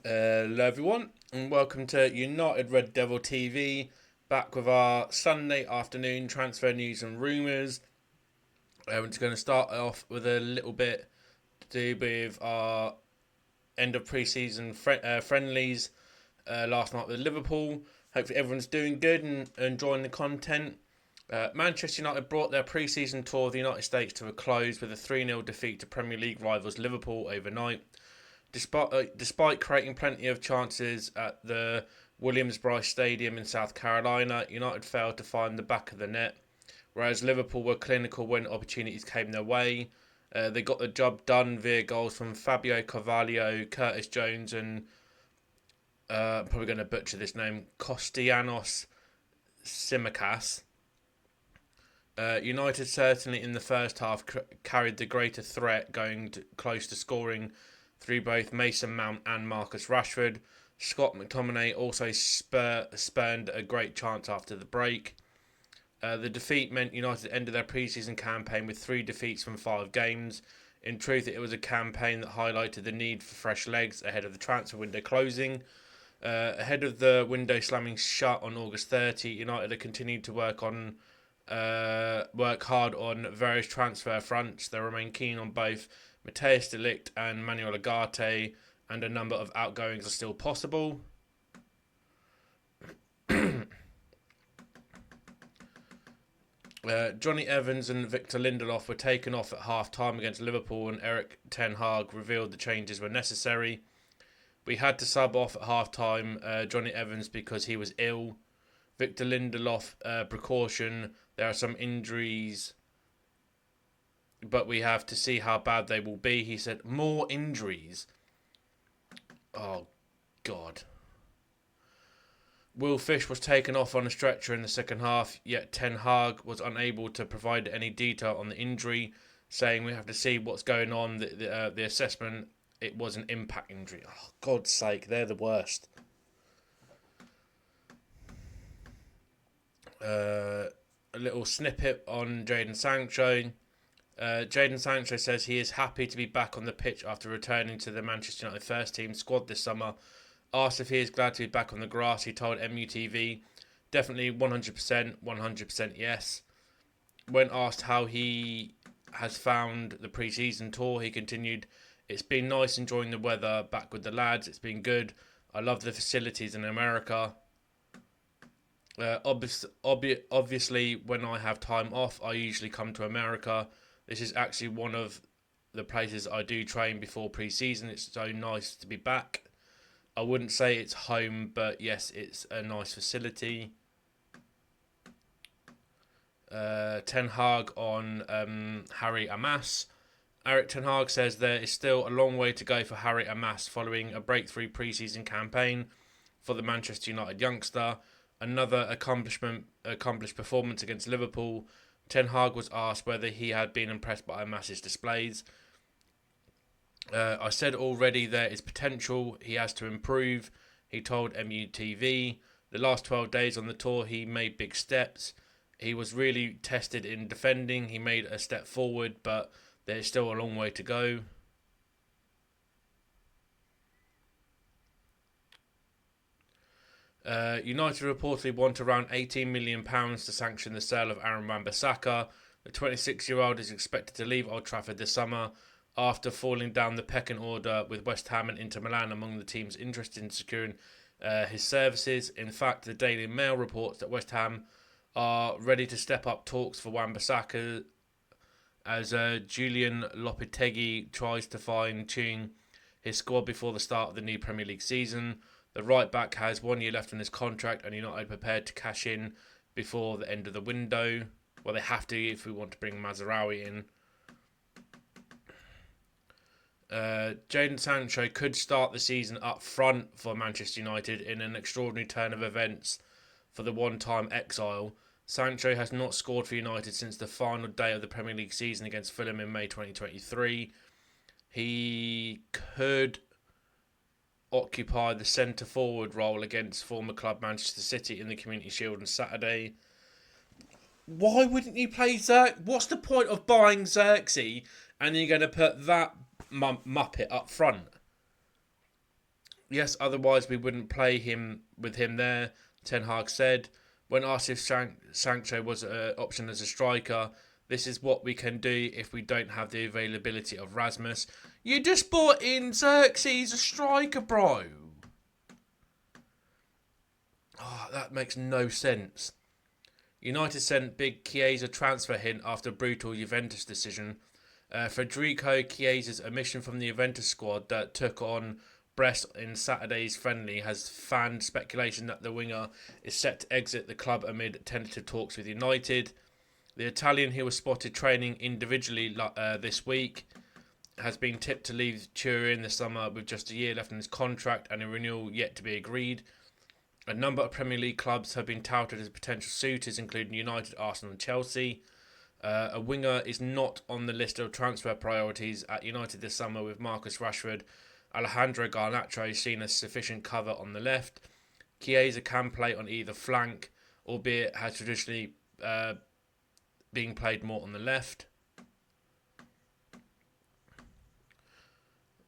Hello everyone and welcome to United Red Devil TV, back with our Sunday afternoon transfer news and rumours. We're just going to start off with a little bit to do with our end of pre-season friendlies last night with Liverpool. Hopefully everyone's doing good and enjoying the content. Manchester United brought their pre-season tour of the United States to a close with a 3-0 defeat to Premier League rivals Liverpool overnight. Despite creating plenty of chances at the Williams-Brice Stadium in South Carolina, United failed to find the back of the net, whereas Liverpool were clinical when opportunities came their way. They got the job done via goals from Fabio Carvalho, Curtis Jones, and I'm probably going to butcher this name, Kostianos Tsimikas. United certainly in the first half carried the greater threat, close to scoring through both Mason Mount and Marcus Rashford. Scott McTominay also spurned a great chance after the break. The defeat meant United ended their pre-season campaign with 3 defeats from 5 games. In truth, it was a campaign that highlighted the need for fresh legs ahead of the transfer window closing. Ahead of the window slamming shut on August 30, United have continued to work hard on various transfer fronts. They remain keen on both Matthijs de Ligt and Manuel Ugarte, and a number of outgoings are still possible. Johnny Evans and Victor Lindelof were taken off at half-time against Liverpool, and Erik ten Hag revealed the changes were necessary. We had to sub off at half-time Johnny Evans because he was ill. Victor Lindelof, precaution. There are some injuries, but we have to see how bad they will be. He said, more injuries. Oh, God. Will Fish was taken off on a stretcher in the second half, yet Ten Hag was unable to provide any detail on the injury, saying we have to see what's going on. The assessment, it was an impact injury. Oh, God's sake, they're the worst. A little snippet on Jadon Sancho. Jadon Sancho says he is happy to be back on the pitch after returning to the Manchester United first team squad this summer. Asked if he is glad to be back on the grass, he told MUTV, definitely 100% yes. When asked how he has found the pre-season tour, he continued, it's been nice enjoying the weather, back with the lads, it's been good. I love the facilities in America. Obviously, when I have time off, I usually come to America. This is actually one of the places I do train before pre-season. It's so nice to be back. I wouldn't say it's home, but yes, it's a nice facility. Ten Hag on Harry Amas. Erik ten Hag says there is still a long way to go for Harry Amas following a breakthrough pre-season campaign for the Manchester United youngster. Another accomplished performance against Liverpool. Ten Hag was asked whether he had been impressed by Amas's displays. I said already there is potential. He has to improve, he told MUTV. The last 12 days on the tour, he made big steps. He was really tested in defending. He made a step forward, but there's still a long way to go. United reportedly want around £18 million to sanction the sale of Aaron Wan-Bissaka. The 26-year-old is expected to leave Old Trafford this summer after falling down the pecking order with West Ham and Inter Milan among the teams interested in securing his services. In fact, the Daily Mail reports that West Ham are ready to step up talks for Wan-Bissaka as Julian Lopetegui tries to fine-tune his squad before the start of the new Premier League season. The right-back has 1 year left on his contract and United prepared to cash in before the end of the window. Well, they have to if we want to bring Mazraoui in. Jadon Sancho could start the season up front for Manchester United in an extraordinary turn of events for the one-time exile. Sancho has not scored for United since the final day of the Premier League season against Fulham in May 2023. He could occupy the centre-forward role against former club Manchester City in the Community Shield on Saturday. Why wouldn't you play Xerxes? What's the point of buying Xerxes and you're going to put that Muppet up front? Yes, otherwise we wouldn't play him with him there, Ten Hag said. When asked if Sancho was an option as a striker, this is what we can do if we don't have the availability of Rasmus. You just bought in Xerxes, a striker, bro. Oh, that makes no sense. United sent big Chiesa transfer hint after brutal Juventus decision. Federico Chiesa's omission from the Juventus squad that took on Brest in Saturday's friendly has fanned speculation that the winger is set to exit the club amid tentative talks with United. The Italian, who was spotted training individually this week, has been tipped to leave Turin this summer with just a year left in his contract and a renewal yet to be agreed. A number of Premier League clubs have been touted as potential suitors, including United, Arsenal and Chelsea. A winger is not on the list of transfer priorities at United this summer, with Marcus Rashford, Alejandro Garnacho seen as sufficient cover on the left. Chiesa can play on either flank, albeit has traditionally been played more on the left.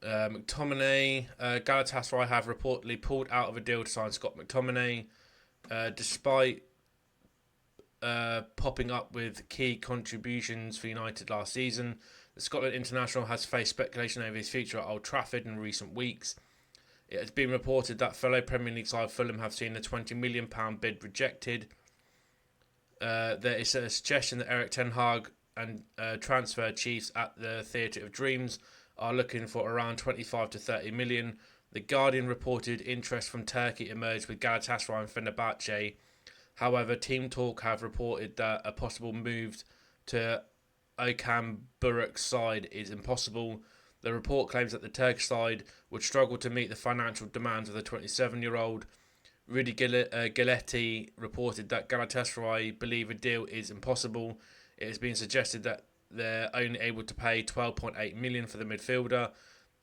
McTominay, Galatasaray have reportedly pulled out of a deal to sign Scott McTominay, despite popping up with key contributions for United last season. The Scotland international has faced speculation over his future at Old Trafford in recent weeks. It has been reported that fellow Premier League side Fulham have seen a £20 million bid rejected. There is a suggestion that Eric Ten Hag and transfer chiefs at the Theatre of Dreams are looking for around 25 to 30 million. The Guardian reported interest from Turkey emerged with Galatasaray and Fenerbahce. However, Team Talk have reported that a possible move to Okan Buruk's side is impossible. The report claims that the Turkish side would struggle to meet the financial demands of the 27-year-old. Rudy Galetti reported that Galatasaray believe a deal is impossible. It has been suggested that they're only able to pay 12.8 million for the midfielder,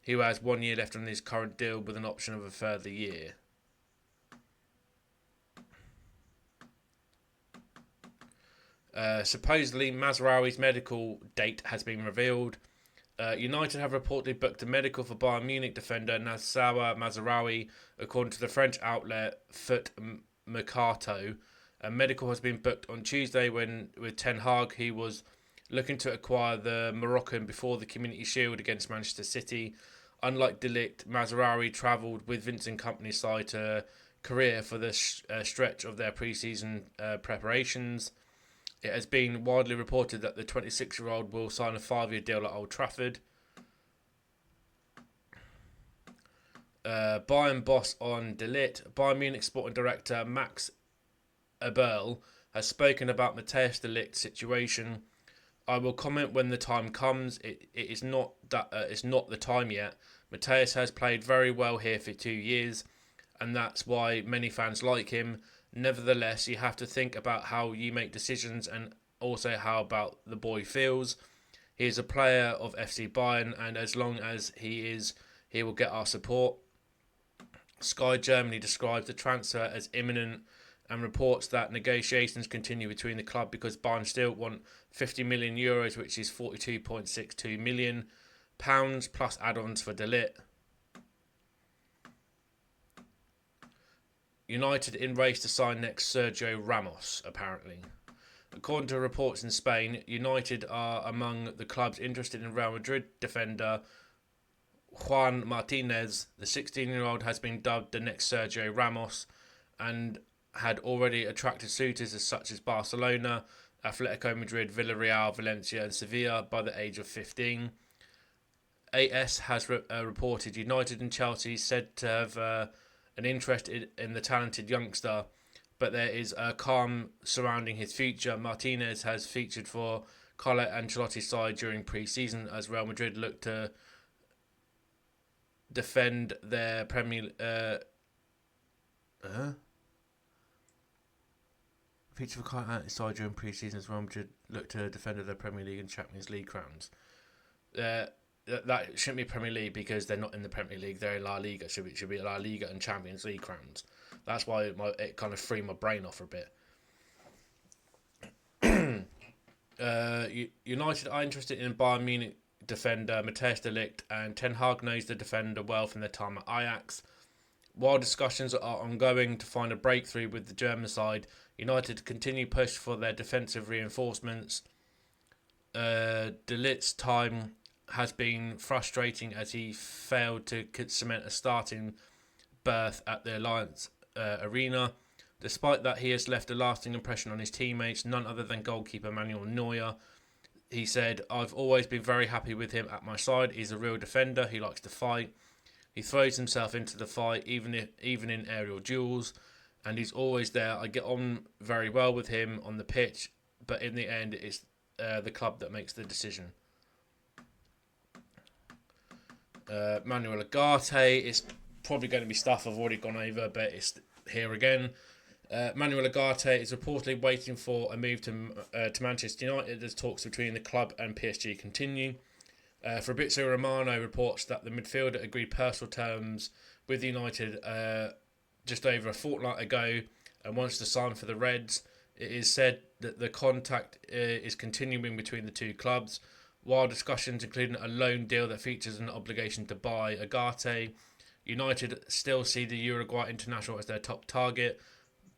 who has 1 year left on his current deal with an option of a further year. Supposedly, Mazraoui's medical date has been revealed. United have reportedly booked a medical for Bayern Munich defender Ligt Mazraoui, according to the French outlet Foot Mercato. A medical has been booked on Tuesday with Ten Hag, who was looking to acquire the Moroccan before the Community Shield against Manchester City. Unlike De Ligt, Mazraoui travelled with Vincent Kompany's side to Korea for the stretch of their pre-season preparations. It has been widely reported that the 26-year-old will sign a 5-year deal at Old Trafford. Bayern boss on De Ligt. Bayern Munich sporting director Max Eberl has spoken about Matthijs De Ligt's situation. I will comment when the time comes. It is not that it's not the time yet. Matthijs has played very well here for 2 years, and that's why many fans like him. Nevertheless, you have to think about how you make decisions and also how about the boy feels. He is a player of FC Bayern, and as long as he is, he will get our support. Sky Germany describes the transfer as imminent and reports that negotiations continue between the club because Bayern still want 50 million euros, which is 42.62 million pounds plus add-ons for De Ligt. United in race to sign next Sergio Ramos, apparently. According to reports in Spain, United are among the clubs interested in Real Madrid defender Juan Martinez. The 16-year-old has been dubbed the next Sergio Ramos and had already attracted suitors such as Barcelona, Atletico Madrid, Villarreal, Valencia and Sevilla by the age of 15. AS has reported United and Chelsea said to have an interest in the talented youngster, but there is a calm surrounding his future. Martinez has featured for Carlo Ancelotti's side during pre-season as Real Madrid look to defend their Premier featured for Carlo Ancelotti's side during pre-season as Real Madrid look to defend their Premier League and Champions League crowns. That shouldn't be Premier League because they're not in the Premier League. They're in La Liga. Should be La Liga and Champions League crowns. That's why it kind of threw my brain off a bit. United are interested in Bayern Munich defender Matthijs De Ligt, and Ten Hag knows the defender well from their time at Ajax. While discussions are ongoing to find a breakthrough with the German side, United continue push for their defensive reinforcements. De Ligt's time has been frustrating as he failed to cement a starting berth at the Alliance Arena. Despite that, he has left a lasting impression on his teammates, none other than goalkeeper Manuel Neuer. He said, "I've always been very happy with him at my side. He's a real defender. He likes to fight. He throws himself into the fight, even in aerial duels, and he's always there. I get on very well with him on the pitch, but in the end, it's the club that makes the decision." Manuel Urgate is probably going to be stuff I've already gone over, but it's here again. Manuel Urgate is reportedly waiting for a move to Manchester United as talks between the club and PSG continue. Fabrizio Romano reports that the midfielder agreed personal terms with United just over a fortnight ago and wants to sign for the Reds. It is said that the contact is continuing between the two clubs, while discussions including a loan deal that features an obligation to buy Urgate. United still see the Uruguay international as their top target,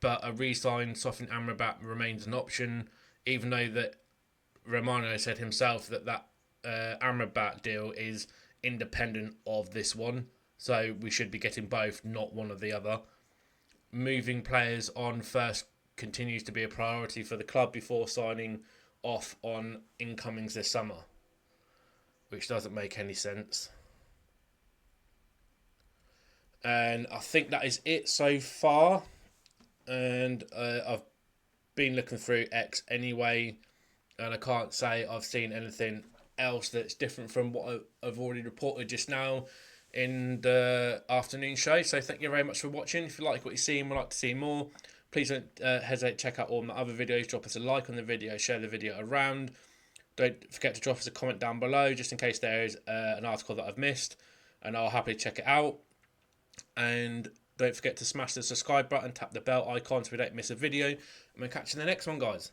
but a re-signed Sofyan Amrabat remains an option, even though that Romano said himself that Amrabat deal is independent of this one, so we should be getting both, not one or the other. Moving players on first continues to be a priority for the club before signing off on incomings this summer, which doesn't make any sense. And I think that is it so far. And I've been looking through X anyway, and I can't say I've seen anything else that's different from what I've already reported just now in the afternoon show. So thank you very much for watching. If you like what you see and would like to see more, please don't hesitate to check out all my other videos. Drop us a like on the video, share the video around. Don't forget to drop us a comment down below just in case there is an article that I've missed, and I'll happily check it out. And don't forget to smash the subscribe button, tap the bell icon so we don't miss a video, and we'll catch you in the next one, guys.